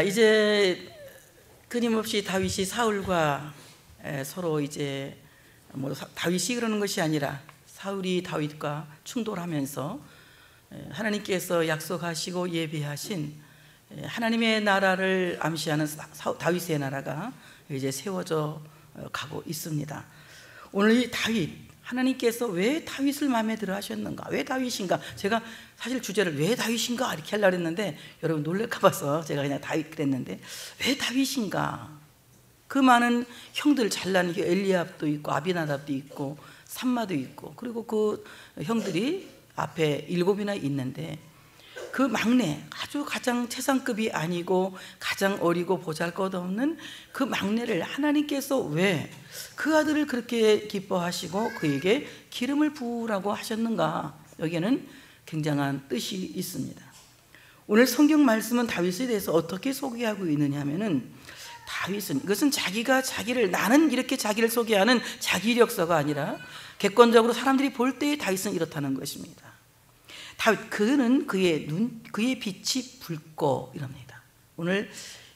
이제 끊임없이 다윗이 사울과 서로 이제 다윗이 그러는 것이 아니라 사울이 다윗과 충돌하면서 하나님께서 약속하시고 예비하신 하나님의 나라를 암시하는 다윗의 나라가 이제 세워져 가고 있습니다. 오늘 이 다윗, 하나님께서 왜 다윗을 마음에 들어 하셨는가? 왜 다윗인가? 제가 사실 주제를 왜 다윗인가 이렇게 하려고 했는데 여러분 놀랄까 봐서 제가 그냥 다윗 그랬는데, 왜 다윗인가? 그 많은 형들, 잘난 엘리압도 있고 아비나답도 있고 삼마도 있고, 그리고 그 형들이 앞에 7이나 있는데 그 막내, 아주 가장 최상급이 아니고 가장 어리고 보잘것없는 그 막내를 하나님께서 왜 그 아들을 그렇게 기뻐하시고 그에게 기름을 부으라고 하셨는가? 여기에는 굉장한 뜻이 있습니다. 오늘 성경 말씀은 다윗에 대해서 어떻게 소개하고 있느냐 하면은, 다윗은, 이것은 자기가 자기를, 나는 이렇게 자기를 소개하는 자기력서가 아니라 객관적으로 사람들이 볼 때의 다윗은 이렇다는 것입니다. 다윗, 그는 그의 빛이 붉고 이럽니다. 오늘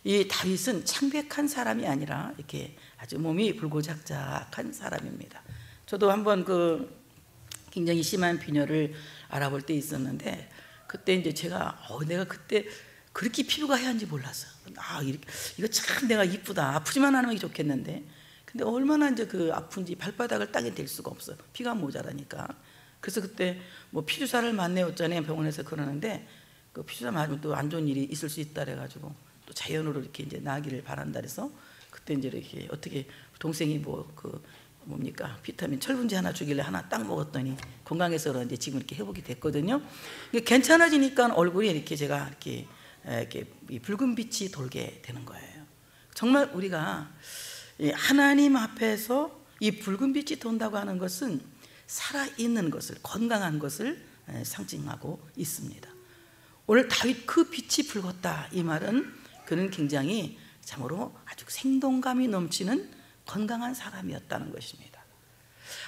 이 다윗은 창백한 사람이 아니라 이렇게 아주 몸이 붉고작작한 사람입니다. 저도 한번 굉장히 심한 빈혈을 알아볼 때 있었는데, 그때 이제 제가 내가 그때 그렇게 피부가 하얀지 몰랐어요. 이거 참 내가 이쁘다, 아프지만 않으면 좋겠는데, 근데 얼마나 이제 아픈지 발바닥을 땅에 댈 수가 없어요. 피가 모자라니까. 그래서 그때 피주사를 맞네였잖아요, 병원에서. 그러는데 그 피주사 맞으면 또 안 좋은 일이 있을 수 있다 그래가지고 또 자연으로 이렇게 이제 나기를 바란다 그래서 그때 이제 이렇게 어떻게 동생이 뭡니까 비타민 철분제 하나 주길래 하나 딱 먹었더니 건강해서 그런지 지금 이렇게 회복이 됐거든요. 괜찮아지니까 얼굴이 이렇게 제가 이렇게 이 붉은 빛이 돌게 되는 거예요. 정말 우리가 하나님 앞에서 이 붉은 빛이 돈다고 하는 것은 살아있는 것을, 건강한 것을 상징하고 있습니다. 오늘 다윗 그 빛이 붉었다, 이 말은 그는 굉장히 참으로 아주 생동감이 넘치는 건강한 사람이었다는 것입니다.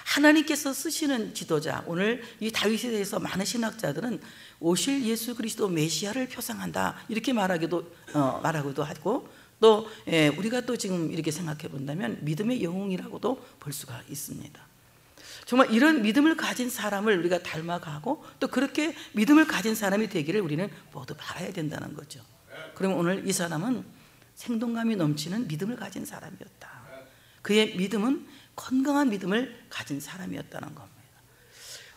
하나님께서 쓰시는 지도자, 오늘 이 다윗에 대해서 많은 신학자들은 오실 예수 그리스도 메시아를 표상한다 이렇게 말하기도 하고, 또 우리가 또 지금 이렇게 생각해 본다면 믿음의 영웅이라고도 볼 수가 있습니다. 정말 이런 믿음을 가진 사람을 우리가 닮아가고 또 그렇게 믿음을 가진 사람이 되기를 우리는 모두 바라야 된다는 거죠. 그러면 오늘 이 사람은 생동감이 넘치는 믿음을 가진 사람이었다. 그의 믿음은 건강한 믿음을 가진 사람이었다는 겁니다.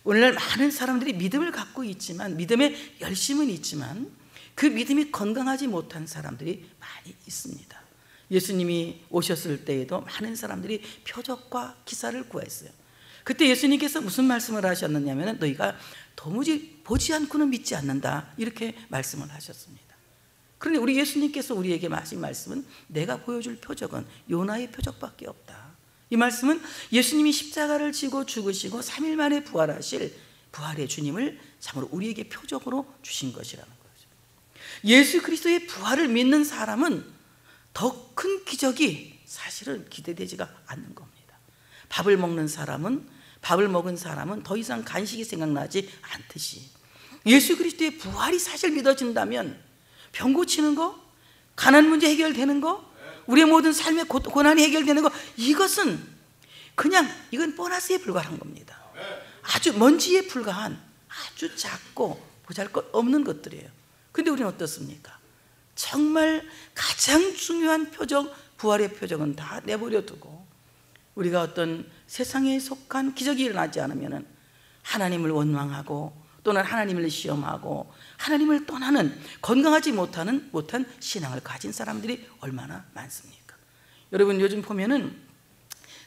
오늘날 많은 사람들이 믿음을 갖고 있지만, 믿음에 열심은 있지만 그 믿음이 건강하지 못한 사람들이 많이 있습니다. 예수님이 오셨을 때에도 많은 사람들이 표적과 기사를 구했어요. 그때 예수님께서 무슨 말씀을 하셨느냐면, 너희가 도무지 보지 않고는 믿지 않는다 이렇게 말씀을 하셨습니다. 그런데 우리 예수님께서 우리에게 하신 말씀은, 내가 보여줄 표적은 요나의 표적밖에 없다. 이 말씀은 예수님이 십자가를 지고 죽으시고 3일 만에 부활하실 부활의 주님을 참으로 우리에게 표적으로 주신 것이라는 거죠. 예수 그리스도의 부활을 믿는 사람은 더 큰 기적이 사실은 기대되지가 않는 겁니다. 밥을 먹은 사람은 더 이상 간식이 생각나지 않듯이, 예수 그리스도의 부활이 사실 믿어진다면 병 고치는 거, 가난 문제 해결되는 거, 우리의 모든 삶의 고난이 해결되는 거, 이것은 이건 보너스에 불과한 겁니다. 아주 먼지에 불과한 아주 작고 보잘것없는 것들이에요. 근데 우리는 어떻습니까? 정말 가장 중요한 표적, 부활의 표적은 다 내버려 두고 우리가 어떤 세상에 속한 기적이 일어나지 않으면 하나님을 원망하고 또는 하나님을 시험하고 하나님을 떠나는 건강하지 못한 신앙을 가진 사람들이 얼마나 많습니까? 여러분, 요즘 보면은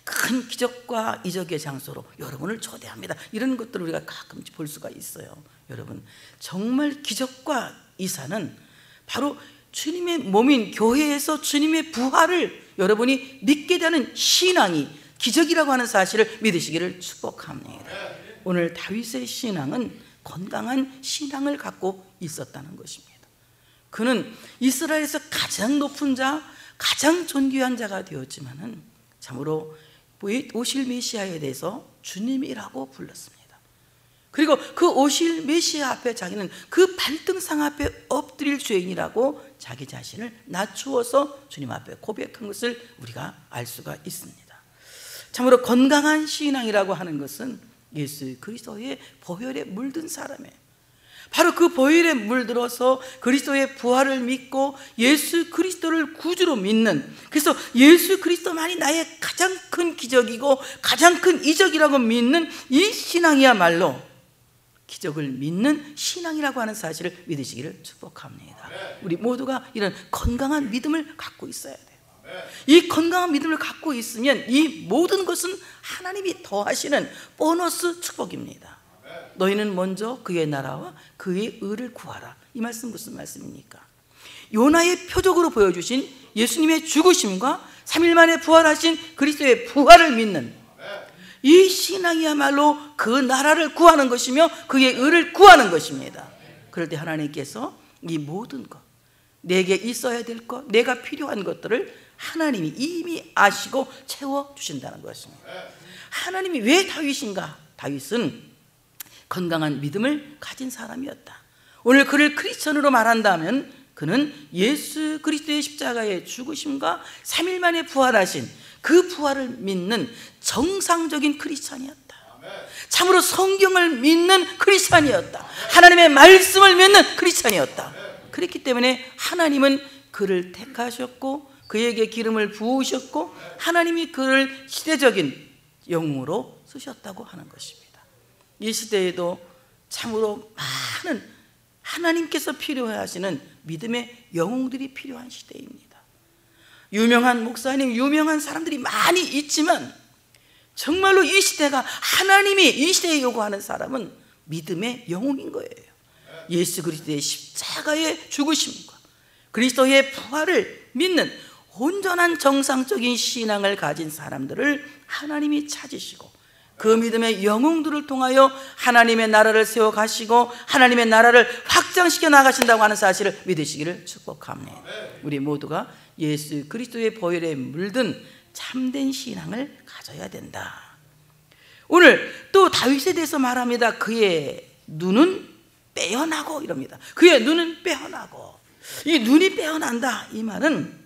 큰 기적과 이적의 장소로 여러분을 초대합니다, 이런 것들을 우리가 가끔 볼 수가 있어요. 여러분, 정말 기적과 이사는 바로 주님의 몸인 교회에서 주님의 부활을 여러분이 믿게 되는 신앙이 기적이라고 하는 사실을 믿으시기를 축복합니다. 오늘 다윗의 신앙은 건강한 신앙을 갖고 있었다는 것입니다. 그는 이스라엘에서 가장 높은 자, 가장 존귀한 자가 되었지만은 참으로 오실 메시아에 대해서 주님이라고 불렀습니다. 그리고 그 오실 메시아 앞에 자기는 그 발등상 앞에 엎드릴 죄인이라고 자기 자신을 낮추어서 주님 앞에 고백한 것을 우리가 알 수가 있습니다. 참으로 건강한 신앙이라고 하는 것은 예수 그리스도의 보혈에 물든 사람이에요. 바로 그 보혈에 물들어서 그리스도의 부활을 믿고 예수 그리스도를 구주로 믿는, 그래서 예수 그리스도만이 나의 가장 큰 기적이고 가장 큰 이적이라고 믿는 이 신앙이야말로 기적을 믿는 신앙이라고 하는 사실을 믿으시기를 축복합니다. 우리 모두가 이런 건강한 믿음을 갖고 있어야 돼요. 이 건강한 믿음을 갖고 있으면 이 모든 것은 하나님이 더하시는 보너스 축복입니다. 너희는 먼저 그의 나라와 그의 의를 구하라. 이 말씀 무슨 말씀입니까? 요나의 표적으로 보여주신 예수님의 죽으심과 3일 만에 부활하신 그리스도의 부활을 믿는 이 신앙이야말로 그 나라를 구하는 것이며 그의 의를 구하는 것입니다. 그럴 때 하나님께서 이 모든 것, 내게 있어야 될 것, 내가 필요한 것들을 하나님이 이미 아시고 채워주신다는 것입니다. 하나님이 왜 다윗인가? 다윗은 건강한 믿음을 가진 사람이었다. 오늘 그를 크리스천으로 말한다면 그는 예수 그리스도의 십자가의 죽으심과 3일 만에 부활하신 그 부활을 믿는 정상적인 크리스천이었다. 참으로 성경을 믿는 크리스천이었다. 하나님의 말씀을 믿는 크리스천이었다. 그렇기 때문에 하나님은 그를 택하셨고 그에게 기름을 부으셨고 하나님이 그를 시대적인 영웅으로 쓰셨다고 하는 것입니다. 이 시대에도 참으로 많은 하나님께서 필요해 하시는 믿음의 영웅들이 필요한 시대입니다. 유명한 목사님, 유명한 사람들이 많이 있지만 정말로 이 시대가 하나님이 이 시대에 요구하는 사람은 믿음의 영웅인 거예요. 예수 그리스도의 십자가의 죽으심과 그리스도의 부활을 믿는 온전한 정상적인 신앙을 가진 사람들을 하나님이 찾으시고 그 믿음의 영웅들을 통하여 하나님의 나라를 세워 가시고 하나님의 나라를 확장시켜 나가신다고 하는 사실을 믿으시기를 축복합니다. 우리 모두가 예수 그리스도의 보혈에 물든 참된 신앙을 가져야 된다. 오늘 또 다윗에 대해서 말합니다. 그의 눈은 빼어나고 이럽니다. 그의 눈은 빼어나고, 이 눈이 빼어난다 이 말은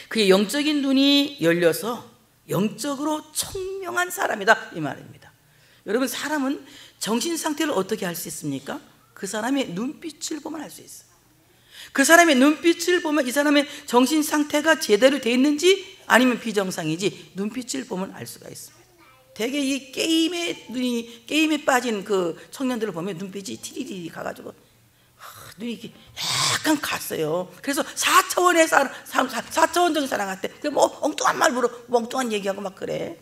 그의 영적인 눈이 열려서 영적으로 청명한 사람이다 이 말입니다. 여러분, 사람은 정신 상태를 어떻게 알 수 있습니까? 그 사람의 눈빛을 보면 알 수 있어요. 그 사람의 눈빛을 보면 이 사람의 정신 상태가 제대로 돼 있는지 아니면 비정상이지 눈빛을 보면 알 수가 있습니다. 되게 이 게임에 빠진 그 청년들을 보면 눈빛이 티리리 가가지고 눈이 이렇게 약간 갔어요. 그래서 4차원적인 사람 같아. 뭐 엉뚱한 말 물어, 엉뚱한 얘기하고 막 그래.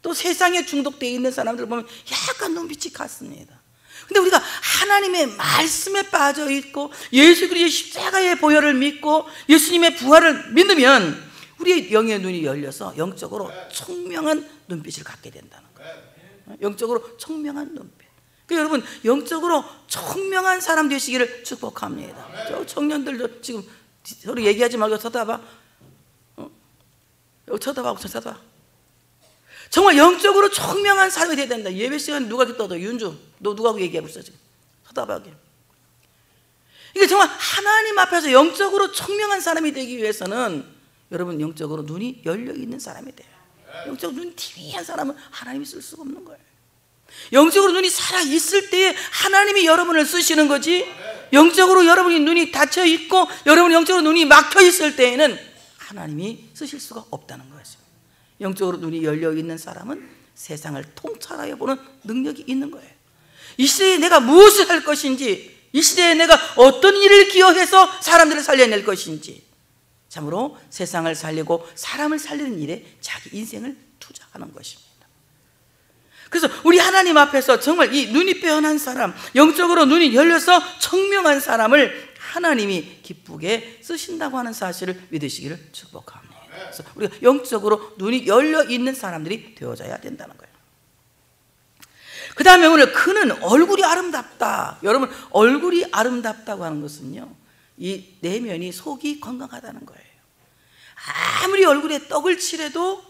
또 세상에 중독되어 있는 사람들 보면 약간 눈빛이 갔습니다. 근데 우리가 하나님의 말씀에 빠져 있고 예수 그리스도의 십자가의 보혈을 믿고 예수님의 부활을 믿으면 우리의 영의 눈이 열려서 영적으로 청명한 눈빛을 갖게 된다는 거예요. 영적으로 청명한 눈빛. 그러니까 여러분, 영적으로 청명한 사람 되시기를 축복합니다. 저 청년들도 지금 서로 얘기하지 말고 쳐다봐. 여기 쳐다봐. 정말 영적으로 청명한 사람이 돼야 된다. 예배 시간에 누가 이렇게 떠도 윤주, 너 누구하고 얘기하고 있어 지금? 쳐다봐. 이게 정말 하나님 앞에서 영적으로 청명한 사람이 되기 위해서는 여러분 영적으로 눈이 열려 있는 사람이 돼요. 영적으로 눈이 TV한 사람은 하나님이 쓸 수가 없는 거예요. 영적으로 눈이 살아있을 때에 하나님이 여러분을 쓰시는 거지, 영적으로 여러분이 눈이 닫혀 있고 여러분 영적으로 눈이 막혀 있을 때에는 하나님이 쓰실 수가 없다는 것입니다. 영적으로 눈이 열려 있는 사람은 세상을 통찰하여 보는 능력이 있는 거예요. 이 시대에 내가 무엇을 할 것인지, 이 시대에 내가 어떤 일을 기여해서 사람들을 살려낼 것인지, 참으로 세상을 살리고 사람을 살리는 일에 자기 인생을 투자하는 것입니다. 그래서 우리 하나님 앞에서 정말 이 눈이 빼어난 사람, 영적으로 눈이 열려서 청명한 사람을 하나님이 기쁘게 쓰신다고 하는 사실을 믿으시기를 축복합니다. 그래서 우리가 영적으로 눈이 열려 있는 사람들이 되어져야 된다는 거예요. 그 다음에 오늘 그는 얼굴이 아름답다. 여러분, 얼굴이 아름답다고 하는 것은요, 이 내면이 속이 건강하다는 거예요. 아무리 얼굴에 떡을 칠해도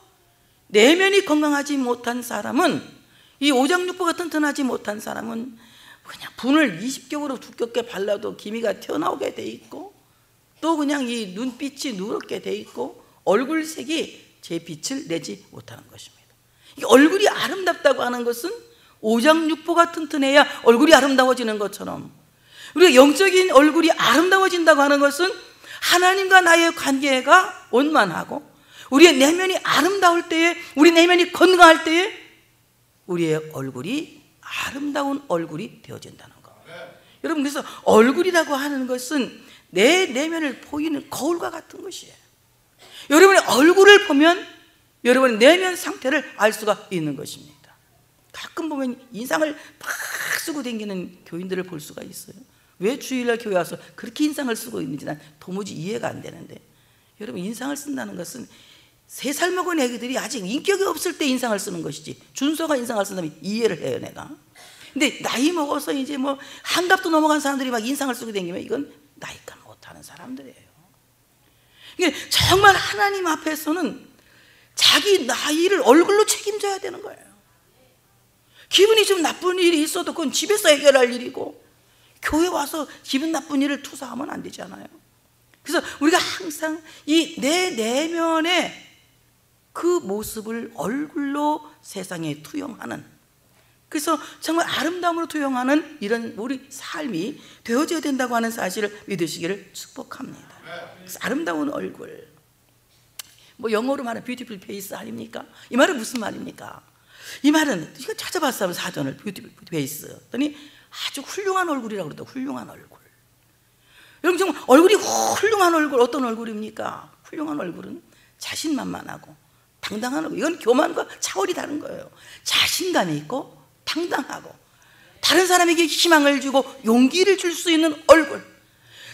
내면이 건강하지 못한 사람은 이 오장육부가 튼튼하지 못한 사람은 그냥 분을 20겹으로 두껍게 발라도 기미가 튀어나오게 돼 있고, 또 그냥 이 눈빛이 누렇게 돼 있고 얼굴색이 제 빛을 내지 못하는 것입니다. 이 얼굴이 아름답다고 하는 것은 오장육부가 튼튼해야 얼굴이 아름다워지는 것처럼, 우리가 영적인 얼굴이 아름다워진다고 하는 것은 하나님과 나의 관계가 원만하고 우리의 내면이 아름다울 때에, 우리 내면이 건강할 때에 우리의 얼굴이 아름다운 얼굴이 되어진다는 거. 여러분, 그래서 얼굴이라고 하는 것은 내 내면을 보이는 거울과 같은 것이에요. 여러분의 얼굴을 보면 여러분의 내면 상태를 알 수가 있는 것입니다. 가끔 보면 인상을 팍 쓰고 다니는 교인들을 볼 수가 있어요. 왜 주일날 교회 와서 그렇게 인상을 쓰고 있는지 난 도무지 이해가 안 되는데, 여러분, 인상을 쓴다는 것은 3살 먹은 애기들이 아직 인격이 없을 때 인상을 쓰는 것이지, 준서가 인상을 쓴다면 이해를 해요, 내가. 근데 나이 먹어서 이제 뭐 한갑도 넘어간 사람들이 막 인상을 쓰고 다니면 이건 나이가 못하는 사람들이에요. 이게 정말 하나님 앞에서는 자기 나이를 얼굴로 책임져야 되는 거예요. 기분이 좀 나쁜 일이 있어도 그건 집에서 해결할 일이고, 교회 와서 기분 나쁜 일을 투사하면 안 되잖아요. 그래서 우리가 항상 이 내 내면의 그 모습을 얼굴로 세상에 투영하는, 그래서 정말 아름다움으로 투영하는 이런 우리 삶이 되어져야 된다고 하는 사실을 믿으시기를 축복합니다. 그래서 아름다운 얼굴, 뭐 영어로 말하면 beautiful face 아닙니까? 이 말은 무슨 말입니까? 이 말은 이거 찾아봤어요, 사전을. beautiful face 했더니 아주 훌륭한 얼굴이라고 그러더라고요. 훌륭한 얼굴. 여러분, 정말 얼굴이 훌륭한 얼굴, 어떤 얼굴입니까? 훌륭한 얼굴은 자신만만하고 당당한 얼굴. 이건 교만과 차원이 다른 거예요. 자신감이 있고 당당하고 다른 사람에게 희망을 주고 용기를 줄 수 있는 얼굴.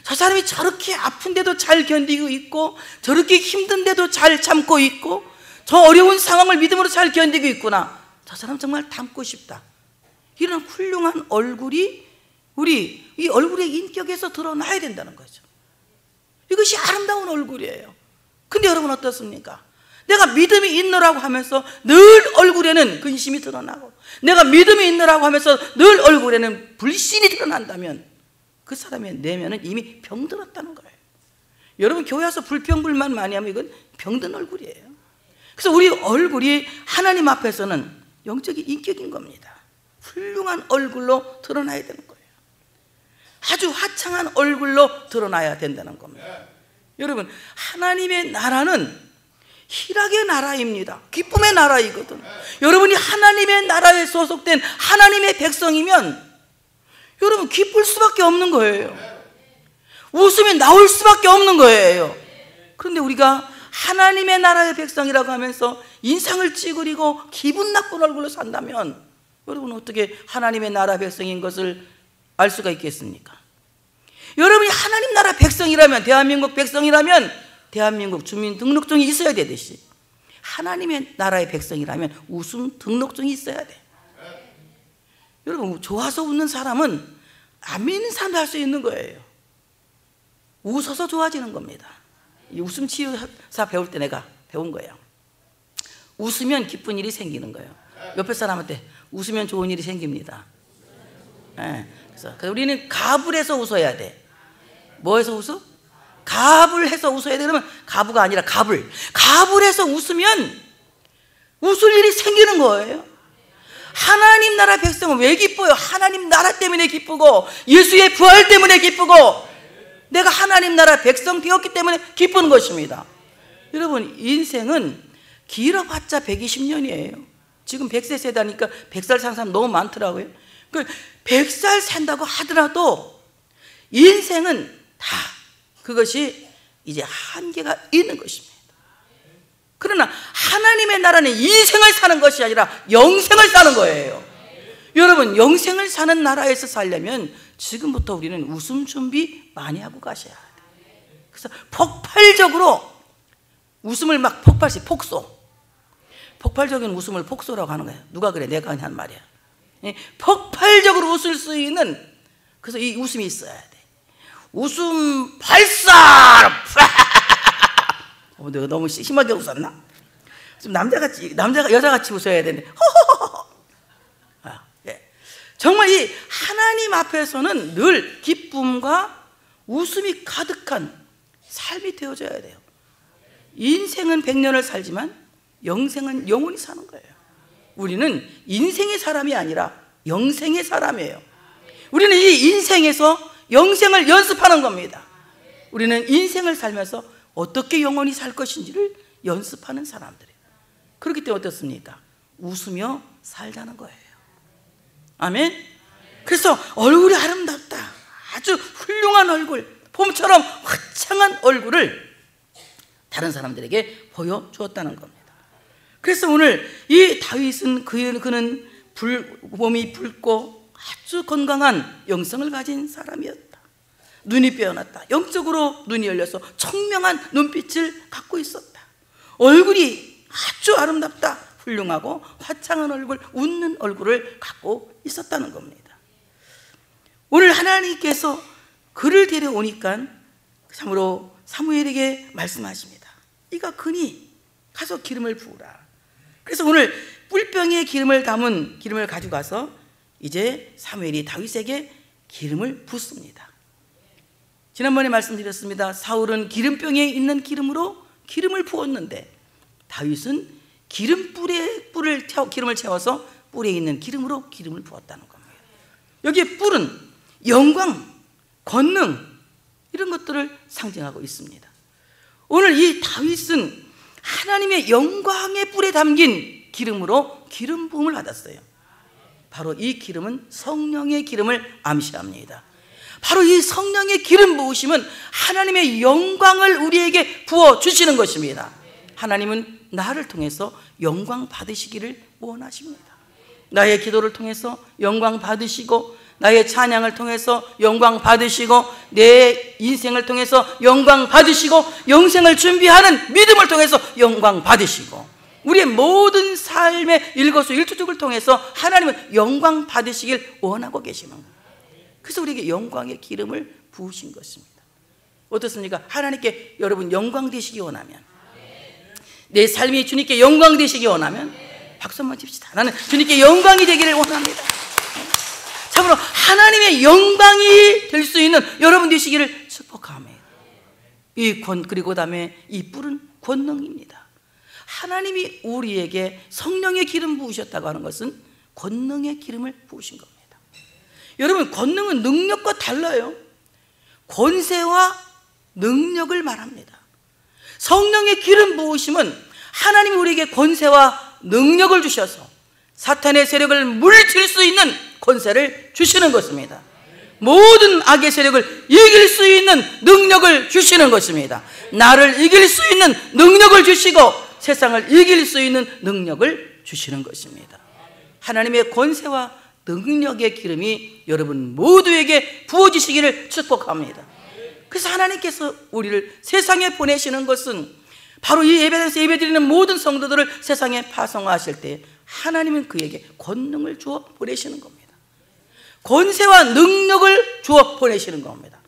저 사람이 저렇게 아픈데도 잘 견디고 있고, 저렇게 힘든데도 잘 참고 있고, 저 어려운 상황을 믿음으로 잘 견디고 있구나, 저 사람 정말 닮고 싶다. 이런 훌륭한 얼굴이 우리 이 얼굴의 인격에서 드러나야 된다는 거죠. 이것이 아름다운 얼굴이에요. 근데 여러분 어떻습니까? 내가 믿음이 있노라고 하면서 늘 얼굴에는 근심이 드러나고, 내가 믿음이 있노라고 하면서 늘 얼굴에는 불신이 드러난다면 그 사람의 내면은 이미 병들었다는 거예요. 여러분, 교회 와서 불평불만 많이 하면 이건 병든 얼굴이에요. 그래서 우리 얼굴이 하나님 앞에서는 영적인 인격인 겁니다. 훌륭한 얼굴로 드러나야 되는 거예요. 아주 화창한 얼굴로 드러나야 된다는 겁니다. 여러분, 하나님의 나라는 희락의 나라입니다. 기쁨의 나라이거든. 여러분이 하나님의 나라에 소속된 하나님의 백성이면 여러분 기쁠 수밖에 없는 거예요. 웃음이 나올 수밖에 없는 거예요. 그런데 우리가 하나님의 나라의 백성이라고 하면서 인상을 찌그리고 기분 나쁜 얼굴로 산다면 여러분은 어떻게 하나님의 나라 백성인 것을 알 수가 있겠습니까? 여러분이 하나님 나라 백성이라면, 대한민국 백성이라면 대한민국 주민등록증이 있어야 되듯이 하나님의 나라의 백성이라면 웃음 등록증이 있어야 돼. 여러분, 좋아서 웃는 사람은 안 믿는 사람도 할 수 있는 거예요. 웃어서 좋아지는 겁니다. 이 웃음 치유사 배울 때 내가 배운 거예요. 웃으면 기쁜 일이 생기는 거예요. 옆에 사람한테 웃으면 좋은 일이 생깁니다. 네. 그래서 우리는 갑을 해서 웃어야 돼. 뭐 해서 웃어? 갑을 해서 웃어야 돼. 그러면 가부가 아니라 갑을 해서 웃으면 웃을 일이 생기는 거예요. 하나님 나라 백성은 왜 기뻐요? 하나님 나라 때문에 기쁘고, 예수의 부활 때문에 기쁘고, 내가 하나님 나라 백성 되었기 때문에 기쁜 것입니다. 여러분, 인생은 길어봤자 120년이에요. 지금 100세 세다니까 100살 사는 사람 너무 많더라고요. 100살 산다고 하더라도 인생은 다 그것이 이제 한계가 있는 것입니다. 그러나 하나님의 나라는 인생을 사는 것이 아니라 영생을 사는 거예요. 여러분, 영생을 사는 나라에서 살려면 지금부터 우리는 웃음 준비 많이 하고 가셔야 돼요. 그래서 폭발적으로 웃음을 막 폭발적인 웃음을 폭소라고 하는 거예요. 누가 그래? 내가 한 말이야. 폭발적으로 웃을 수 있는, 그래서 이 웃음이 있어야 돼. 웃음 발사! 내가 너무 심하게 웃었나? 좀 여자같이 웃어야 되는데. 정말 이 하나님 앞에서는 늘 기쁨과 웃음이 가득한 삶이 되어져야 돼요. 인생은 100년을 살지만 영생은 영원히 사는 거예요. 우리는 인생의 사람이 아니라 영생의 사람이에요. 우리는 이 인생에서 영생을 연습하는 겁니다. 우리는 인생을 살면서 어떻게 영원히 살 것인지를 연습하는 사람들이에요. 그렇기 때문에 어떻습니까? 웃으며 살자는 거예요. 아멘. 그래서 얼굴이 아름답다, 아주 훌륭한 얼굴, 봄처럼 화창한 얼굴을 다른 사람들에게 보여주었다는 겁니다. 그래서 오늘 이 다윗은 그는 몸이 붉고 아주 건강한 영성을 가진 사람이었다. 눈이 빼어났다. 영적으로 눈이 열려서 청명한 눈빛을 갖고 있었다. 얼굴이 아주 아름답다, 훌륭하고 화창한 얼굴, 웃는 얼굴을 갖고 있었다는 겁니다. 오늘 하나님께서 그를 데려오니까 참으로 사무엘에게 말씀하십니다. 네가 그니 가서 기름을 부으라. 그래서 오늘 뿔병에 기름을 담은 기름을 가져가서 이제 사무엘이 다윗에게 기름을 붓습니다. 지난번에 말씀드렸습니다. 사울은 기름병에 있는 기름으로 기름을 부었는데 다윗은 기름을 채워서 뿔에 있는 기름으로 기름을 부었다는 겁니다. 여기에 뿔은 영광, 권능 이런 것들을 상징하고 있습니다. 오늘 이 다윗은 하나님의 영광의 뿔에 담긴 기름으로 기름 부음을 받았어요. 바로 이 기름은 성령의 기름을 암시합니다. 바로 이 성령의 기름 부으심은 하나님의 영광을 우리에게 부어주시는 것입니다. 하나님은 나를 통해서 영광 받으시기를 원하십니다. 나의 기도를 통해서 영광 받으시고, 나의 찬양을 통해서 영광 받으시고, 내 인생을 통해서 영광 받으시고, 영생을 준비하는 믿음을 통해서 영광 받으시고, 우리의 모든 삶의 일거수일투족을 통해서 하나님은 영광 받으시길 원하고 계시는 거예요. 그래서 우리에게 영광의 기름을 부으신 것입니다. 어떻습니까? 하나님께 여러분 영광 되시기 원하면, 내 삶이 주님께 영광 되시기 원하면 박수 한번 칩시다. 나는 주님께 영광이 되기를 원합니다. 참으로 하나님의 영광이 될 수 있는 여러분 되시기를 축복합니다. 그리고 다음에 이 뿔은 권능입니다. 하나님이 우리에게 성령의 기름 부으셨다고 하는 것은 권능의 기름을 부으신 겁니다. 여러분, 권능은 능력과 달라요. 권세와 능력을 말합니다. 성령의 기름 부으심은 하나님이 우리에게 권세와 능력을 주셔서 사탄의 세력을 물리칠 수 있는 권세를 주시는 것입니다. 모든 악의 세력을 이길 수 있는 능력을 주시는 것입니다. 나를 이길 수 있는 능력을 주시고 세상을 이길 수 있는 능력을 주시는 것입니다. 하나님의 권세와 능력의 기름이 여러분 모두에게 부어지시기를 축복합니다. 그래서 하나님께서 우리를 세상에 보내시는 것은 바로 이 예배당에서 예배드리는 모든 성도들을 세상에 파송하실 때 하나님은 그에게 권능을 주어 보내시는 겁니다. 권세와 능력을 주어 보내시는 겁니다.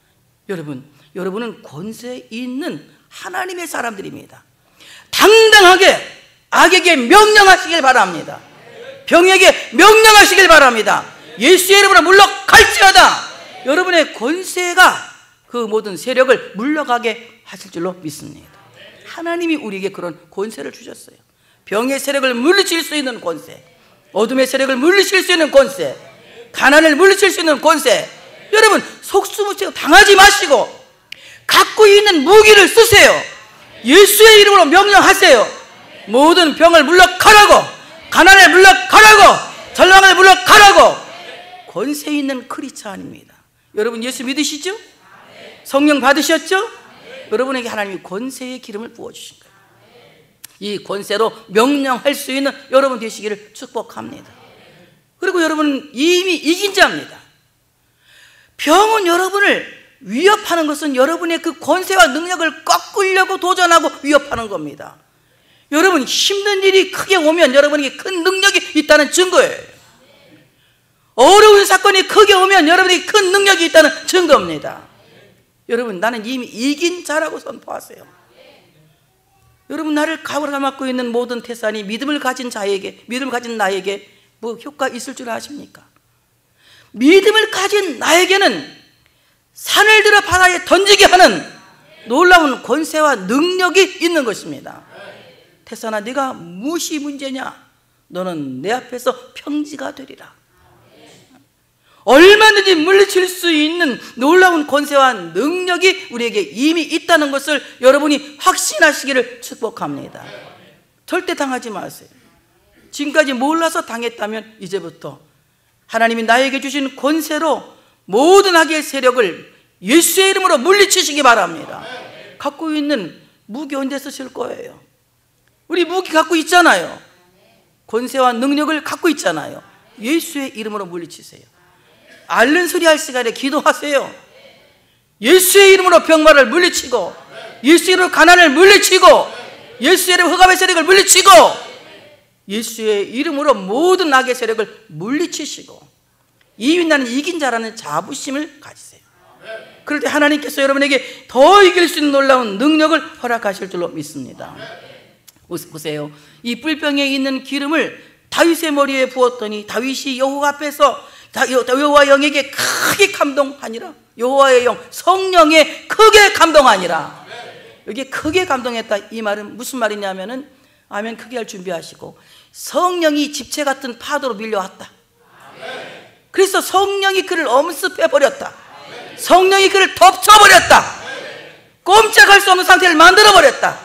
여러분은 권세 있는 하나님의 사람들입니다. 당당하게 악에게 명령하시길 바랍니다. 병에게 명령하시길 바랍니다. 예수의 이름으로 물러갈지어다. 여러분의 권세가 그 모든 세력을 물러가게 하실 줄로 믿습니다. 하나님이 우리에게 그런 권세를 주셨어요. 병의 세력을 물리칠 수 있는 권세, 어둠의 세력을 물리칠 수 있는 권세, 가난을 물리칠 수 있는 권세. 여러분, 속수무책 당하지 마시고 갖고 있는 무기를 쓰세요. 예수의 이름으로 명령하세요. 모든 병을 물러가라고, 가난을 물러가라고, 절망을 물러가라고. 권세 있는 크리스찬입니다. 여러분 예수 믿으시죠? 성령 받으셨죠? 여러분에게 하나님이 권세의 기름을 부어주신 거예요. 이 권세로 명령할 수 있는 여러분 되시기를 축복합니다. 그리고 여러분은 이미 이긴 자입니다. 병은 여러분을 위협하는 것은 여러분의 그 권세와 능력을 꺾으려고 도전하고 위협하는 겁니다. 여러분, 힘든 일이 크게 오면 여러분에게 큰 능력이 있다는 증거예요. 어려운 사건이 크게 오면 여러분에게 큰 능력이 있다는 증거입니다. 여러분, 나는 이미 이긴 자라고 선포하세요. 여러분, 나를 가로막고 있는 모든 태산이 믿음을 가진 나에게 뭐 효과 있을 줄 아십니까? 믿음을 가진 나에게는 산을 들어 바다에 던지게 하는 놀라운 권세와 능력이 있는 것입니다. 태산아, 네가 무엇이 문제냐? 너는 내 앞에서 평지가 되리라. 얼마든지 물리칠 수 있는 놀라운 권세와 능력이 우리에게 이미 있다는 것을 여러분이 확신하시기를 축복합니다. 절대 당하지 마세요. 지금까지 몰라서 당했다면 이제부터 하나님이 나에게 주신 권세로 모든 악의 세력을 예수의 이름으로 물리치시기 바랍니다. 갖고 있는 무기 언제 쓰실 거예요? 우리 무기 갖고 있잖아요. 권세와 능력을 갖고 있잖아요. 예수의 이름으로 물리치세요. 앓는 소리 할 시간에 기도하세요. 예수의 이름으로 병마를 물리치고, 예수의 이름으로 가난을 물리치고, 예수의 이름으로 흑암의 세력을 물리치고, 예수의 이름으로 모든 악의 세력을 물리치시고, 나는 이긴 자라는 자부심을 가지세요. 그럴 때 하나님께서 여러분에게 더 이길 수 있는 놀라운 능력을 허락하실 줄로 믿습니다. 보세요. 이 뿔병에 있는 기름을 다윗의 머리에 부었더니 다윗이 여호와 앞에서 여호와 영에게 크게 감동하니라. 여호와의 영 성령에 크게 감동하니라. 여기 크게 감동했다, 이 말은 무슨 말이냐면은, 아멘 크게 할 준비하시고, 성령이 집체 같은 파도로 밀려왔다. 그래서 성령이 그를 엄습해버렸다. 성령이 그를 덮쳐버렸다. 꼼짝할 수 없는 상태를 만들어버렸다.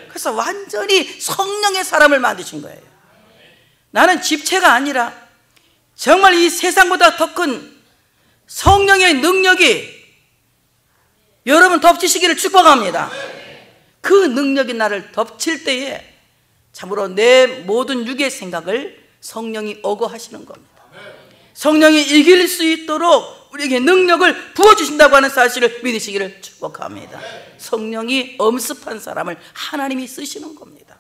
그래서 완전히 성령의 사람을 만드신 거예요. 나는 집체가 아니라 정말 이 세상보다 더 큰 성령의 능력이 여러분 덮치시기를 축복합니다. 그 능력이 나를 덮칠 때에 참으로 내 모든 육의 생각을 성령이 어거하시는 겁니다. 성령이 이길 수 있도록 우리에게 능력을 부어주신다고 하는 사실을 믿으시기를 축복합니다. 성령이 엄습한 사람을 하나님이 쓰시는 겁니다.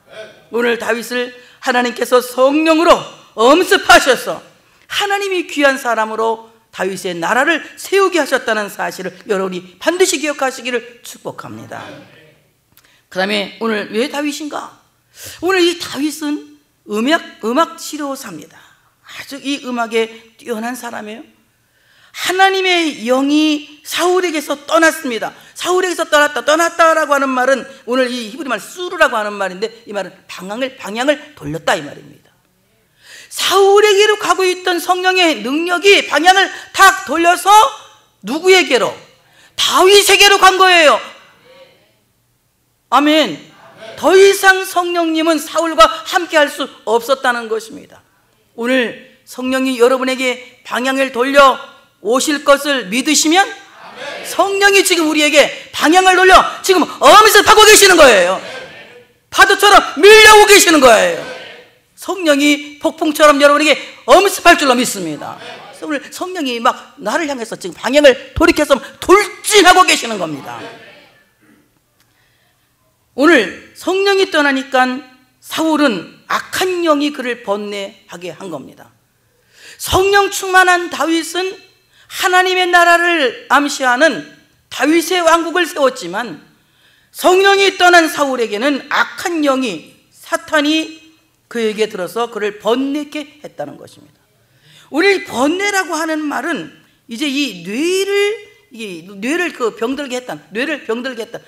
오늘 다윗을 하나님께서 성령으로 엄습하셔서 하나님이 귀한 사람으로 다윗의 나라를 세우게 하셨다는 사실을 여러분이 반드시 기억하시기를 축복합니다. 그 다음에 오늘 왜 다윗인가? 오늘 이 다윗은 음악 치료사입니다. 아주 이 음악에 뛰어난 사람이에요. 하나님의 영이 사울에게서 떠났습니다. 사울에게서 떠났다라고 하는 말은 오늘 이 히브리 말 수르라고 하는 말인데, 이 말은 방향을 돌렸다 이 말입니다. 사울에게로 가고 있던 성령의 능력이 방향을 탁 돌려서 누구에게로? 다윗에게로 간 거예요. 아멘. 더 이상 성령님은 사울과 함께 할 수 없었다는 것입니다. 오늘 성령이 여러분에게 방향을 돌려 오실 것을 믿으시면 성령이 지금 우리에게 방향을 돌려 지금 엄습하고 계시는 거예요. 파도처럼 밀려오고 계시는 거예요. 성령이 폭풍처럼 여러분에게 엄습할 줄로 믿습니다. 그래서 오늘 성령이 막 나를 향해서 지금 방향을 돌이켜서 돌진하고 계시는 겁니다. 오늘 성령이 떠나니까 사울은 악한 영이 그를 번뇌하게 한 겁니다. 성령 충만한 다윗은 하나님의 나라를 암시하는 다윗의 왕국을 세웠지만, 성령이 떠난 사울에게는 악한 영이, 사탄이 그에게 들어서 그를 번뇌케 했다는 것입니다. 오늘 번뇌라고 하는 말은 이제 이 뇌를 병들게 했다,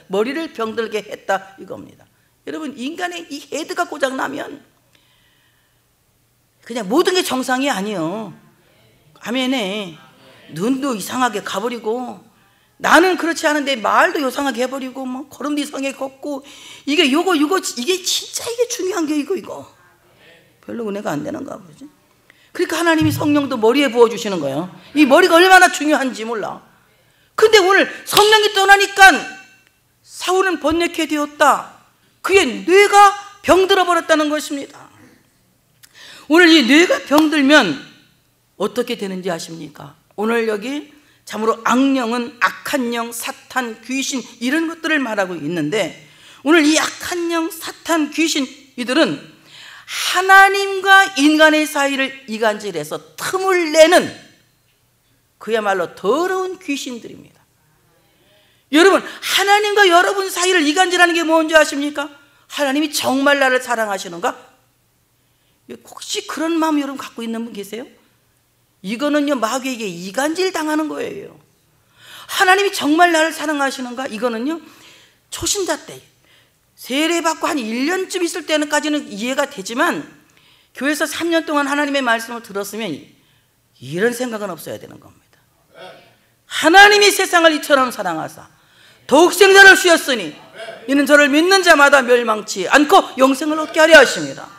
머리를 병들게 했다 이겁니다. 여러분, 인간의 이 헤드가 고장 나면 그냥 모든 게 정상이 아니에요. 아멘에 눈도 이상하게 가버리고, 나는 그렇지 않은데 말도 이상하게 해버리고, 뭐 걸음도 이상하게 걷고, 이게 진짜 이게 중요한 게 이거 별로 은혜가 안 되는가 보지. 그러니까 하나님이 성령도 머리에 부어주시는 거예요. 이 머리가 얼마나 중요한지 몰라. 근데 오늘 성령이 떠나니까 사울은 번뇌케 되었다. 그의 뇌가 병들어 버렸다는 것입니다. 오늘 이 뇌가 병들면 어떻게 되는지 아십니까? 오늘 여기 참으로 악령은 악한 영, 사탄, 귀신 이런 것들을 말하고 있는데, 오늘 이 악한 영, 사탄, 귀신 이들은 하나님과 인간의 사이를 이간질해서 틈을 내는 그야말로 더러운 귀신들입니다. 여러분, 하나님과 여러분 사이를 이간질하는 게 뭔지 아십니까? 하나님이 정말 나를 사랑하시는가? 혹시 그런 마음 여러분 갖고 있는 분 계세요? 이거는요 마귀에게 이간질 당하는 거예요. 하나님이 정말 나를 사랑하시는가? 이거는요 초신자 때 세례받고 한 1년쯤 있을 때는까지는 이해가 되지만 교회에서 3년 동안 하나님의 말씀을 들었으면 이런 생각은 없어야 되는 겁니다. 하나님이 세상을 이처럼 사랑하사 독생자를 주셨으니 이는 저를 믿는 자마다 멸망치 않고 영생을 얻게 하려 하십니다.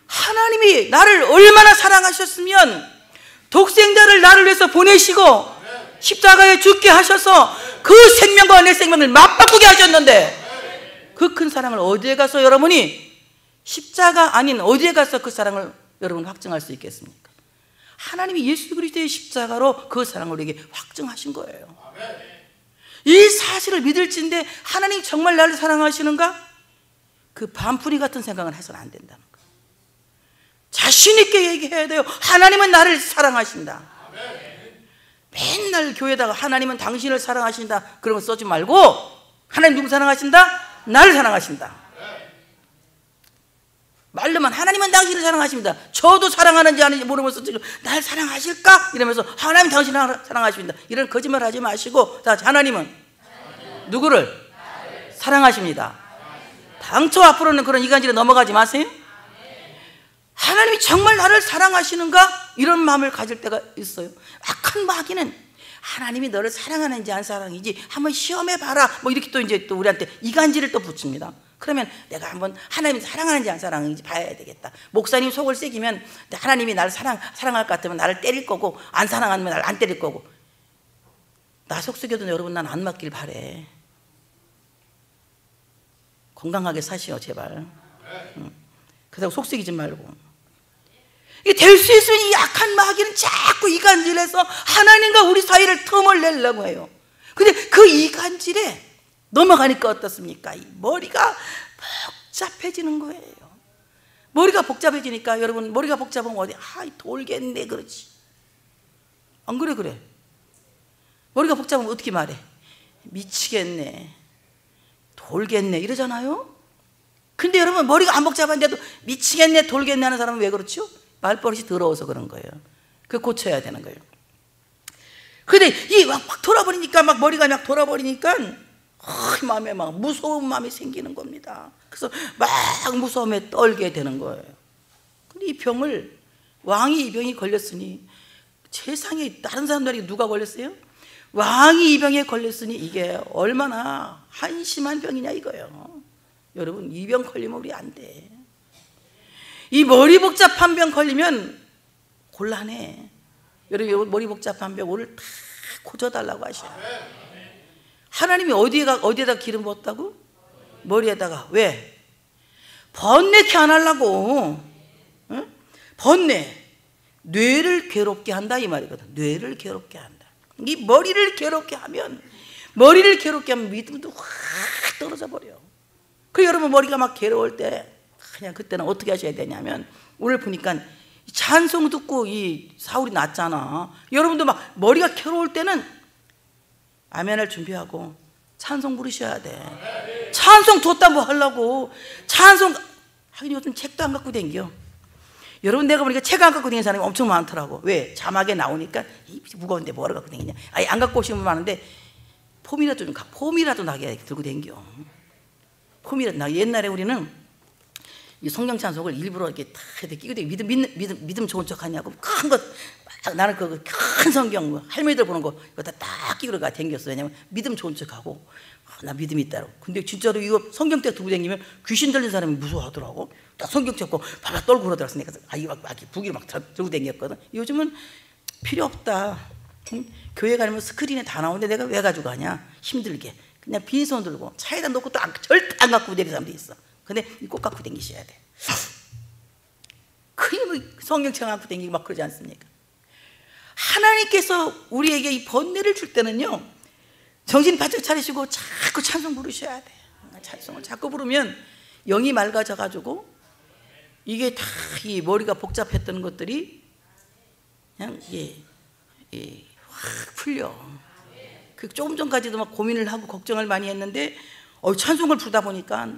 하나님이 나를 얼마나 사랑하셨으면 독생자를 나를 위해서 보내시고 십자가에 죽게 하셔서 그 생명과 내 생명을 맞바꾸게 하셨는데 그 큰 사랑을 어디에 가서 여러분이 십자가 아닌 어디에 가서 그 사랑을 여러분 확증할 수 있겠습니까? 하나님이 예수 그리스도의 십자가로 그 사랑을 우리에게 확증하신 거예요. 이 사실을 믿을진데 하나님이 정말 나를 사랑하시는가? 그 반푼이 같은 생각은 해서는 안 된다는 거예요. 자신 있게 얘기해야 돼요. 하나님은 나를 사랑하신다. 맨날 교회에다가 하나님은 당신을 사랑하신다 그런 거 써지 말고 하나님 누구 사랑하신다? 나를 사랑하신다. 말로만 하나님은 당신을 사랑하십니다. 저도 사랑하는지 아닌지 모르면서 날 사랑하실까? 이러면서 하나님 당신을 사랑하십니다. 이런 거짓말 하지 마시고 자, 하나님은 누구를? 사랑하십니다. 당초 앞으로는 그런 이간질에 넘어가지 마세요. 하나님이 정말 나를 사랑하시는가? 이런 마음을 가질 때가 있어요. 악한 마귀는 하나님이 너를 사랑하는지 안 사랑인지 한번 시험해봐라 뭐 이렇게 또 이제 또 우리한테 이간질을 또 붙입니다. 그러면 내가 한번 하나님이 사랑하는지 안 사랑하는지 봐야 되겠다. 목사님 속을 새기면 하나님이 나를 사랑할 것 같으면 나를 때릴 거고 안 사랑하면 나를 안 때릴 거고. 나 속 새겨도 여러분 난 안 맞길 바래. 건강하게 사시오 제발. 그렇다고 속 새기지 말고. 이게 될 수 있으면 이 약한 마귀는 자꾸 이간질해서 하나님과 우리 사이를 틈을 내려고 해요. 근데 그 이간질에 넘어가니까 어떻습니까? 이 머리가 복잡해지는 거예요. 머리가 복잡해지니까 여러분 머리가 복잡하면 어디 돌겠네 그렇지. 안 그래? 그래. 머리가 복잡하면 어떻게 말해? 미치겠네, 돌겠네 이러잖아요. 근데 여러분 머리가 안 복잡한데도 미치겠네, 돌겠네 하는 사람은 왜 그렇죠? 말버릇이 더러워서 그런 거예요. 그거 고쳐야 되는 거예요. 근데 이 막 돌아버리니까 막 머리가 막 돌아버리니까 마음에 막 무서운 마음이 생기는 겁니다. 그래서 막 무서움에 떨게 되는 거예요. 근데 이 병을 왕이 이 병이 걸렸으니 세상에 다른 사람들이 누가 걸렸어요? 왕이 이 병에 걸렸으니 이게 얼마나 한심한 병이냐 이거예요. 여러분 이 병 걸리면 우리 안 돼. 이 머리 복잡한 병 걸리면 곤란해. 여러분 머리 복잡한 병 오늘 다 고쳐달라고 하셔요. 하나님이 어디에다 기름 부었다고? 머리에다가. 왜? 번뇌케 안 하려고. 응? 번뇌 뇌를 괴롭게 한다 이 말이거든. 뇌를 괴롭게 한다. 이 머리를 괴롭게 하면 믿음도 확 떨어져 버려. 그 여러분 머리가 막 괴로울 때 그냥 그때는 어떻게 하셔야 되냐면 오늘 보니까 찬송 듣고 이 사울이 났잖아. 여러분도 막 머리가 괴로울 때는 아멘을 준비하고 찬송 부르셔야 돼. 찬송 뒀다 뭐 하려고. 찬송 하긴 요즘 책도 안 갖고 댕겨. 여러분 내가 보니까 책 안 갖고 다니는 사람이 엄청 많더라고. 왜? 자막에 나오니까 무거운데 뭐하러 갖고 다니냐. 아니 안 갖고 오시는 분 많은데 폼이라도 나게 들고 댕겨. 폼이라도 나. 옛날에 우리는 이 성경 찬송을 일부러 이렇게 다 이렇게 끼고 다니고 믿음 좋은 척 하냐고 큰 거 나는 그 큰 성경 할머니들 보는 거 이거 딱 끼고 가 댕겼어. 왜냐면 믿음 좋은 척하고 나 믿음이 있다고. 근데 진짜로 이거 성경책 들고 다니면 귀신 들린 사람이 무서워하더라고. 딱 성경 잡고 바바 떨고 그러더라고. 내가 이거 막 부기를 막 들고 다녔거든. 요즘은 필요 없다. 교회 가면 스크린에 다 나오는데 내가 왜 가지고 가냐? 힘들게 그냥 빈손 들고 차에다 놓고 또 절대 안 갖고 다니는 사람도 있어. 근데 꼭 갖고 다니셔야 돼. 그게 뭐 성경책 갖고 다니고 막 그러지 않습니까? 하나님께서 우리에게 이 번뇌를 줄 때는요 정신 바짝 차리시고 자꾸 찬송 부르셔야 돼. 찬송을 자꾸 부르면 영이 맑아져 가지고 이게 다 이 머리가 복잡했던 것들이 그냥 확 풀려. 그 조금 전까지도 막 고민을 하고 걱정을 많이 했는데 찬송을 부르다 보니까